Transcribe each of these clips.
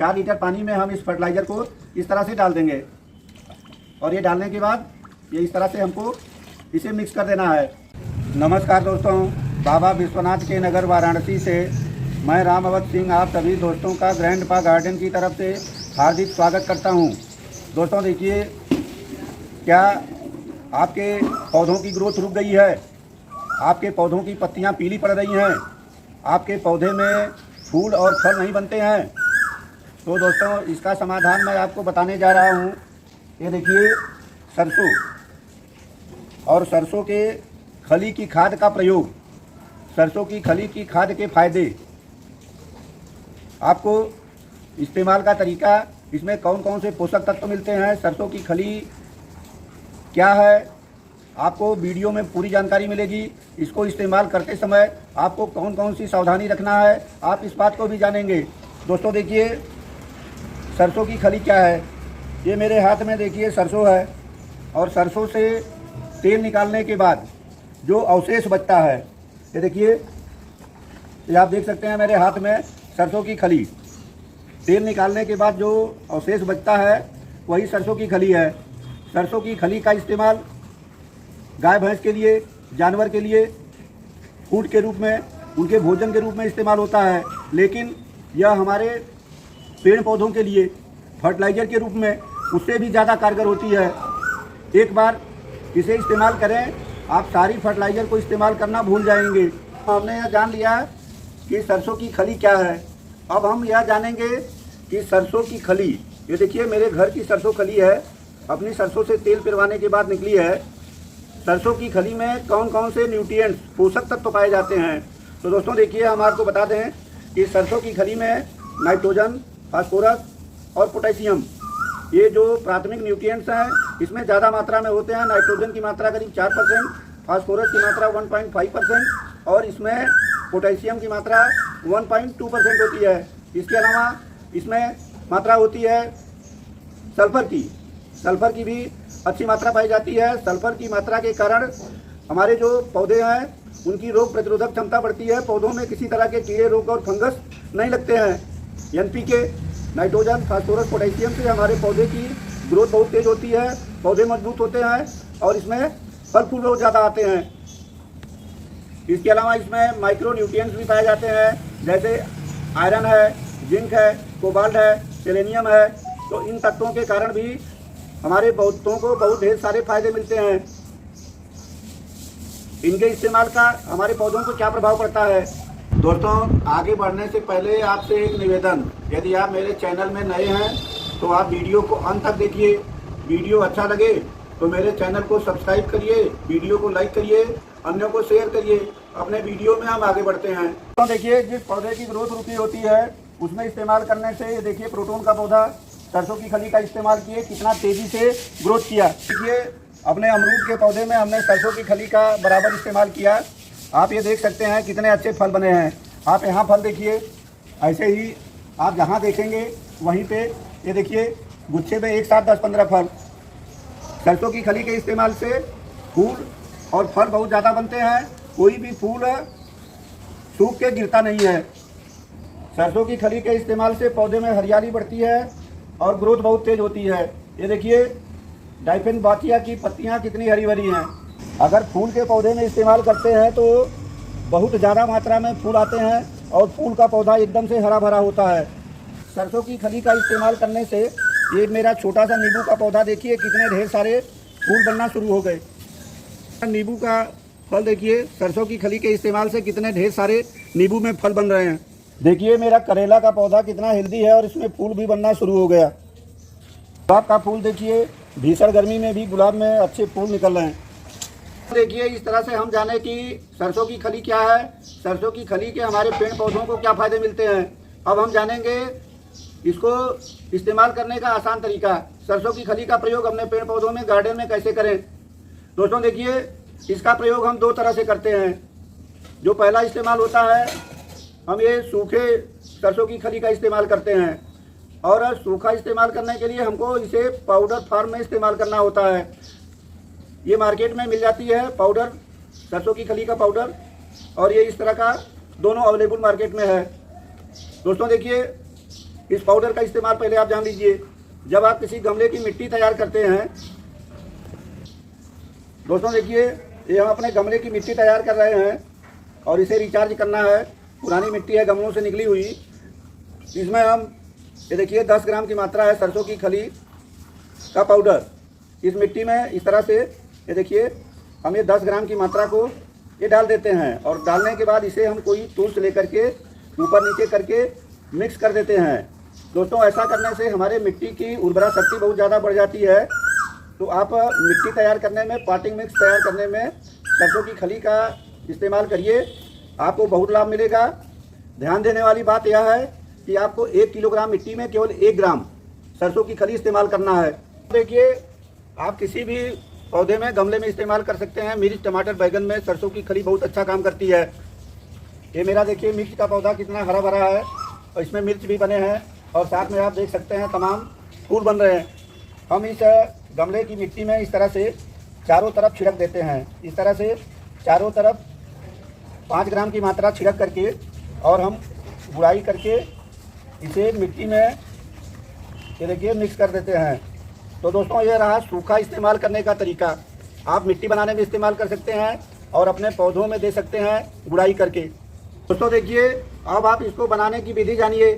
4 litre पानी में हम इस फर्टिलाइज़र को इस तरह से डाल देंगे और ये डालने के बाद ये इस तरह से हमको इसे मिक्स कर देना है। नमस्कार दोस्तों, बाबा विश्वनाथ के नगर वाराणसी से मैं राम अवध सिंह आप सभी दोस्तों का ग्रैंडपा गार्डन की तरफ से हार्दिक स्वागत करता हूं। दोस्तों देखिए, क्या आपके पौधों की ग्रोथ रुक गई है? आपके पौधों की पत्तियां पीली पड़ रही हैं? आपके पौधे में फूल और फल नहीं बनते हैं? तो दोस्तों इसका समाधान मैं आपको बताने जा रहा हूं। ये देखिए, सरसों और सरसों के खली की खाद का प्रयोग, सरसों की खली की खाद के फायदे, आपको इस्तेमाल का तरीका, इसमें कौन कौन से पोषक तत्व मिलते हैं, सरसों की खली क्या है, आपको वीडियो में पूरी जानकारी मिलेगी। इसको इस्तेमाल करते समय आपको कौन कौन सी सावधानी रखना है, आप इस बात को भी जानेंगे। दोस्तों देखिए, सरसों की खली क्या है। ये मेरे हाथ में देखिए सरसों है और सरसों से तेल निकालने के बाद जो अवशेष बचता है, ये देखिए, ये आप देख सकते हैं मेरे हाथ में सरसों की खली। तेल निकालने के बाद जो अवशेष बचता है वही सरसों की खली है। सरसों की खली का इस्तेमाल गाय भैंस के लिए, जानवर के लिए फूड के रूप में, उनके भोजन के रूप में इस्तेमाल होता है, लेकिन यह हमारे पेड़ पौधों के लिए फर्टिलाइज़र के रूप में उससे भी ज़्यादा कारगर होती है। एक बार इसे इस्तेमाल करें, आप सारी फर्टिलाइज़र को इस्तेमाल करना भूल जाएंगे। हमने यह जान लिया कि सरसों की खली क्या है। अब हम यह जानेंगे कि सरसों की खली, ये देखिए मेरे घर की सरसों खली है, अपनी सरसों से तेल पिरवाने के बाद निकली है। सरसों की खली में कौन कौन से न्यूट्रिएंट्स, पोषक तत्व पाए जाते हैं। तो दोस्तों देखिए, हम आपको बता दें कि सरसों की खली में नाइट्रोजन, फास्फोरस और पोटेशियम, ये जो प्राथमिक न्यूट्रिएंट्स हैं, इसमें ज़्यादा मात्रा में होते हैं। नाइट्रोजन की मात्रा करीब 4%, फास्फोरस की मात्रा 1.5% और इसमें पोटेशियम की मात्रा 1.2% होती है। इसके अलावा इसमें मात्रा होती है सल्फर की। सल्फर की भी अच्छी मात्रा पाई जाती है। सल्फर की मात्रा के कारण हमारे जो पौधे हैं उनकी रोग प्रतिरोधक क्षमता बढ़ती है। पौधों में किसी तरह के कीड़े, रोग और फंगस नहीं लगते हैं। एनपीके, नाइट्रोजन, फास्फोरस, पोटेशियम से हमारे पौधे की ग्रोथ बहुत तेज होती है, पौधे मजबूत होते हैं और इसमें फल फूल बहुत ज़्यादा आते हैं। इसके अलावा इसमें माइक्रो न्यूट्रिएंट्स भी पाए जाते हैं, जैसे आयरन है, जिंक है, कोबाल्ट है, सेलेनियम है। तो इन तत्वों के कारण भी हमारे पौधों को बहुत ढेर सारे फायदे मिलते हैं। इनके इस्तेमाल का हमारे पौधों को क्या प्रभाव पड़ता है। दोस्तों आगे बढ़ने से पहले आपसे एक निवेदन, यदि आप मेरे चैनल में नए हैं तो आप वीडियो को अंत तक देखिए। वीडियो अच्छा लगे तो मेरे चैनल को सब्सक्राइब करिए, वीडियो को लाइक करिए, अन्यों को शेयर करिए। अपने वीडियो में हम आगे बढ़ते हैं। तो देखिए, जिस पौधे की ग्रोथ रुकी होती है उसमें इस्तेमाल करने से, ये देखिए प्रोटोन का पौधा सरसों की खली का इस्तेमाल किए, कितना तेज़ी से ग्रोथ किया। देखिए अपने अमरूद के पौधे में हमने सरसों की खली का बराबर इस्तेमाल किया। आप ये देख सकते हैं कितने अच्छे फल बने हैं। आप यहाँ फल देखिए, ऐसे ही आप जहाँ देखेंगे वहीं पे ये देखिए गुच्छे में एक साथ 10-15 फल। सरसों की खली के इस्तेमाल से फूल और फल बहुत ज़्यादा बनते हैं। कोई भी फूल सूख के गिरता नहीं है। सरसों की खली के इस्तेमाल से पौधे में हरियाली बढ़ती है और ग्रोथ बहुत तेज होती है। ये देखिए डाइफेनबाथिया की पत्तियाँ कितनी हरी भरी हैं। अगर फूल के पौधे में इस्तेमाल करते हैं तो बहुत ज़्यादा मात्रा में फूल आते हैं और फूल का पौधा एकदम से हरा भरा होता है। सरसों की खली का इस्तेमाल करने से ये मेरा छोटा सा नींबू का पौधा देखिए कितने ढेर सारे फूल बनना शुरू हो गए। नींबू का फल देखिए, सरसों की खली के इस्तेमाल से कितने ढेर सारे नींबू में फल बन रहे हैं। देखिए मेरा करेला का पौधा कितना हेल्दी है और इसमें फूल भी बनना शुरू हो गया। गुलाब का फूल देखिए, भीषण गर्मी में भी गुलाब में अच्छे फूल निकल रहे हैं। देखिए इस तरह से हम जाने कि सरसों की खली क्या है, सरसों की खली के हमारे पेड़ पौधों को क्या फ़ायदे मिलते हैं। अब हम जानेंगे इसको इस्तेमाल करने का आसान तरीका। सरसों की खली का प्रयोग अपने पेड़ पौधों में, गार्डन में कैसे करें। दोस्तों देखिए, इसका प्रयोग हम 2 तरह से करते हैं। जो पहला इस्तेमाल होता है, हम ये सूखे सरसों की खली का इस्तेमाल करते हैं और सूखा इस्तेमाल करने के लिए हमको इसे पाउडर फॉर्म में इस्तेमाल करना होता है। ये मार्केट में मिल जाती है पाउडर, सरसों की खली का पाउडर, और ये इस तरह का दोनों अवेलेबल मार्केट में है। दोस्तों देखिए, इस पाउडर का इस्तेमाल पहले आप जान लीजिए। जब आप किसी गमले की मिट्टी तैयार करते हैं, दोस्तों देखिए ये हम अपने गमले की मिट्टी तैयार कर रहे हैं और इसे रिचार्ज करना है। पुरानी मिट्टी है गमलों से निकली हुई, इसमें हम ये देखिए 10 ग्राम की मात्रा है सरसों की खली का पाउडर। इस मिट्टी में इस तरह से ये देखिए हम ये 10 ग्राम की मात्रा को ये डाल देते हैं और डालने के बाद इसे हम कोई टूल्स लेकर के ऊपर नीचे करके मिक्स कर देते हैं। दोस्तों ऐसा करने से हमारे मिट्टी की उर्वरा शक्ति बहुत ज़्यादा बढ़ जाती है। तो आप मिट्टी तैयार करने में, पॉटिंग मिक्स तैयार करने में सरसों की खली का इस्तेमाल करिए, आपको बहुत लाभ मिलेगा। ध्यान देने वाली बात यह है कि आपको 1 किलोग्राम मिट्टी में केवल 1 ग्राम सरसों की खली इस्तेमाल करना है। देखिए आप किसी भी पौधे में, गमले में इस्तेमाल कर सकते हैं। मिर्च, टमाटर, बैगन में सरसों की खली बहुत अच्छा काम करती है। ये मेरा देखिए मिर्च का पौधा कितना हरा भरा है और इसमें मिर्च भी बने हैं और साथ में आप देख सकते हैं तमाम फूल बन रहे हैं। हम इस गमले की मिट्टी में इस तरह से चारों तरफ छिड़क देते हैं। इस तरह से चारों तरफ 5 ग्राम की मात्रा छिड़क करके और हम गुड़ाई करके इसे मिट्टी में ये देखिए मिक्स कर देते हैं। तो दोस्तों ये रहा सूखा इस्तेमाल करने का तरीका। आप मिट्टी बनाने में इस्तेमाल कर सकते हैं और अपने पौधों में दे सकते हैं गुड़ाई करके। दोस्तों देखिए अब आप इसको बनाने की विधि जानिए।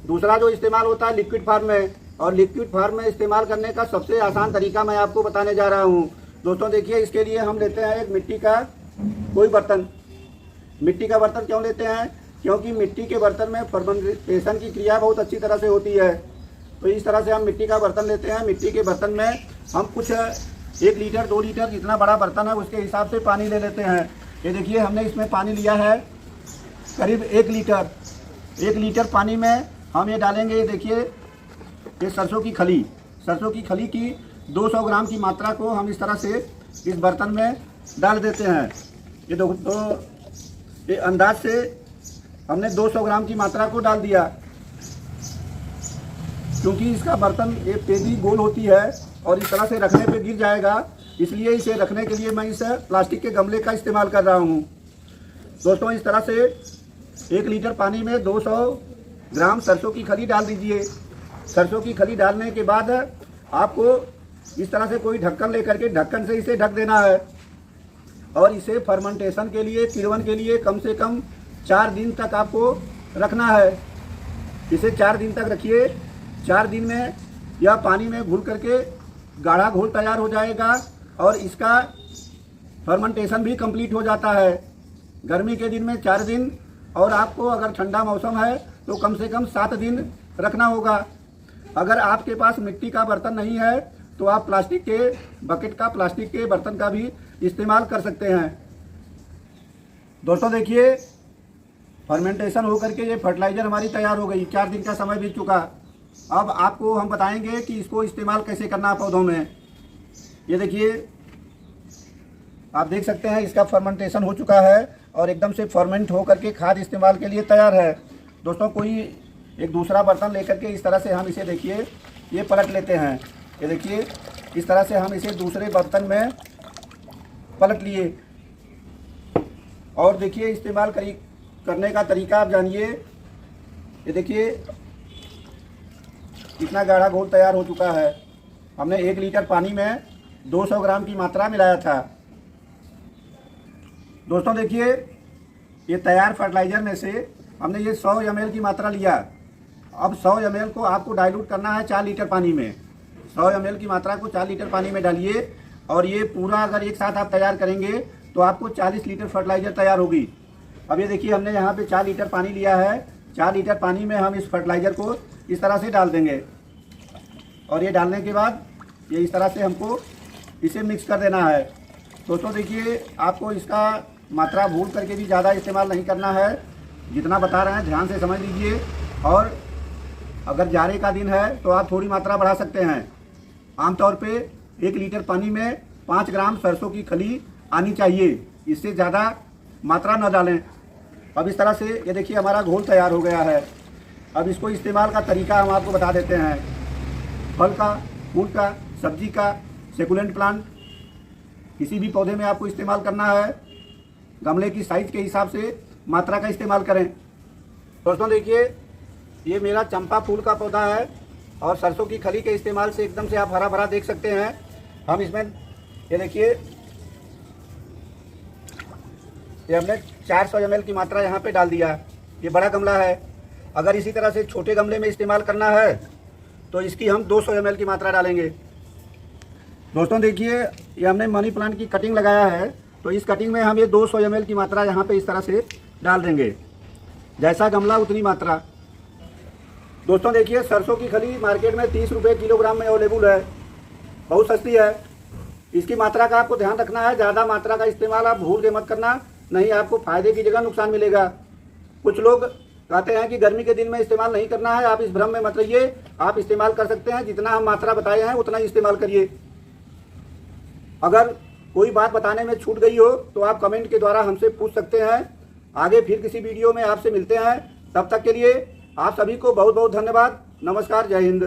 दूसरा जो इस्तेमाल होता है लिक्विड फॉर्म में, और लिक्विड फॉर्म में इस्तेमाल करने का सबसे आसान तरीका मैं आपको बताने जा रहा हूँ। दोस्तों देखिए इसके लिए हम लेते हैं एक मिट्टी का कोई बर्तन। मिट्टी का बर्तन क्यों लेते हैं? क्योंकि मिट्टी के बर्तन में फर्मेंटेशन की क्रिया बहुत अच्छी तरह से होती है। तो इस तरह से हम मिट्टी का बर्तन लेते हैं। मिट्टी के बर्तन में हम कुछ 1 लीटर 2 लीटर जितना बड़ा बर्तन है उसके हिसाब से पानी ले लेते हैं। ये देखिए हमने इसमें पानी लिया है करीब 1 लीटर। 1 लीटर पानी में हम ये डालेंगे, ये देखिए ये सरसों की खली। सरसों की खली की 200 ग्राम की मात्रा को हम इस तरह से इस बर्तन में डाल देते हैं। ये अंदाज से हमने 200 ग्राम की मात्रा को डाल दिया। क्योंकि इसका बर्तन ये पेदी गोल होती है और इस तरह से रखने पे गिर जाएगा, इसलिए इसे रखने के लिए मैं इस प्लास्टिक के गमले का इस्तेमाल कर रहा हूँ। दोस्तों इस तरह से 1 लीटर पानी में 200 ग्राम सरसों की खली डाल दीजिए। सरसों की खली डालने के बाद आपको इस तरह से कोई ढक्कन लेकर के ढक्कन से इसे ढक देना है और इसे फर्मेंटेशन के लिए, किण्वन के लिए कम से कम 4 दिन तक आपको रखना है। इसे 4 दिन तक रखिए। 4 दिन में यह पानी में घुल करके गाढ़ा घोल तैयार हो जाएगा और इसका फर्मेंटेशन भी कंप्लीट हो जाता है। गर्मी के दिन में 4 दिन और आपको अगर ठंडा मौसम है तो कम से कम 7 दिन रखना होगा। अगर आपके पास मिट्टी का बर्तन नहीं है तो आप प्लास्टिक के बकेट का, प्लास्टिक के बर्तन का भी इस्तेमाल कर सकते हैं। दोस्तों देखिए फर्मेंटेशन होकर के ये फर्टिलाइज़र हमारी तैयार हो गई। 4 दिन का समय बीत चुका। अब आपको हम बताएंगे कि इसको इस्तेमाल कैसे करना है पौधों में। ये देखिए आप देख सकते हैं इसका फर्मेंटेशन हो चुका है और एकदम से फर्मेंट होकर के खाद इस्तेमाल के लिए तैयार है। दोस्तों कोई एक दूसरा बर्तन लेकर के इस तरह से हम इसे देखिए ये पलट लेते हैं। ये देखिए इस तरह से हम इसे दूसरे बर्तन में पलट लिए और देखिए इस्तेमाल करने का तरीका आप जानिए। ये देखिए कितना गाढ़ा घोल तैयार हो चुका है। हमने 1 लीटर पानी में 200 ग्राम की मात्रा मिलाया था। दोस्तों देखिए ये तैयार फर्टिलाइज़र में से हमने ये 100 ml की मात्रा लिया। अब 100 ml को आपको डाइल्यूट करना है 4 लीटर पानी में। 100 ml की मात्रा को 4 लीटर पानी में डालिए और ये पूरा अगर एक साथ आप तैयार करेंगे तो आपको 40 लीटर फर्टिलाइज़र तैयार होगी। अब ये देखिए हमने यहाँ पे 4 लीटर पानी लिया है। 4 लीटर पानी में हम इस फर्टिलाइज़र को इस तरह से डाल देंगे और ये डालने के बाद ये इस तरह से हमको इसे मिक्स कर देना है। दोस्तों देखिए आपको इसका मात्रा भूल करके भी ज़्यादा इस्तेमाल नहीं करना है। जितना बता रहे हैं ध्यान से समझ लीजिए और अगर जाड़े का दिन है तो आप थोड़ी मात्रा बढ़ा सकते हैं। आमतौर पे 1 लीटर पानी में 5 ग्राम सरसों की खली आनी चाहिए, इससे ज़्यादा मात्रा न डालें। अब इस तरह से ये देखिए हमारा घोल तैयार हो गया है। अब इसको इस्तेमाल का तरीका हम आपको बता देते हैं। फल का, फूल का, सब्जी का, सेकुलेंट प्लांट किसी भी पौधे में आपको इस्तेमाल करना है। गमले की साइज के हिसाब से मात्रा का इस्तेमाल करें। दोस्तों देखिए ये मेरा चंपा फूल का पौधा है और सरसों की खली के इस्तेमाल से एकदम से आप हरा भरा देख सकते हैं। हम इसमें ये देखिए, ये हमने 400 ml की मात्रा यहाँ पे डाल दिया। ये बड़ा गमला है, अगर इसी तरह से छोटे गमले में इस्तेमाल करना है तो इसकी हम 200 ml की मात्रा डालेंगे। दोस्तों देखिए, ये हमने मनी प्लांट की कटिंग लगाया है, तो इस कटिंग में हम ये 200 ml की मात्रा यहाँ पे इस तरह से डाल देंगे। जैसा गमला उतनी मात्रा। दोस्तों देखिए, सरसों की खली मार्केट में 30 रुपये किलोग्राम में अवेलेबल है, बहुत सस्ती है। इसकी मात्रा का आपको ध्यान रखना है, ज़्यादा मात्रा का इस्तेमाल आप भूल के मत करना, नहीं आपको फ़ायदे की जगह नुकसान मिलेगा। कुछ लोग कहते हैं कि गर्मी के दिन में इस्तेमाल नहीं करना है, आप इस भ्रम में मत रहिए, आप इस्तेमाल कर सकते हैं। जितना हम मात्रा बताए हैं उतना ही इस्तेमाल करिए। अगर कोई बात बताने में छूट गई हो तो आप कमेंट के द्वारा हमसे पूछ सकते हैं। आगे फिर किसी वीडियो में आपसे मिलते हैं, तब तक के लिए आप सभी को बहुत बहुत धन्यवाद। नमस्कार, जय हिंद।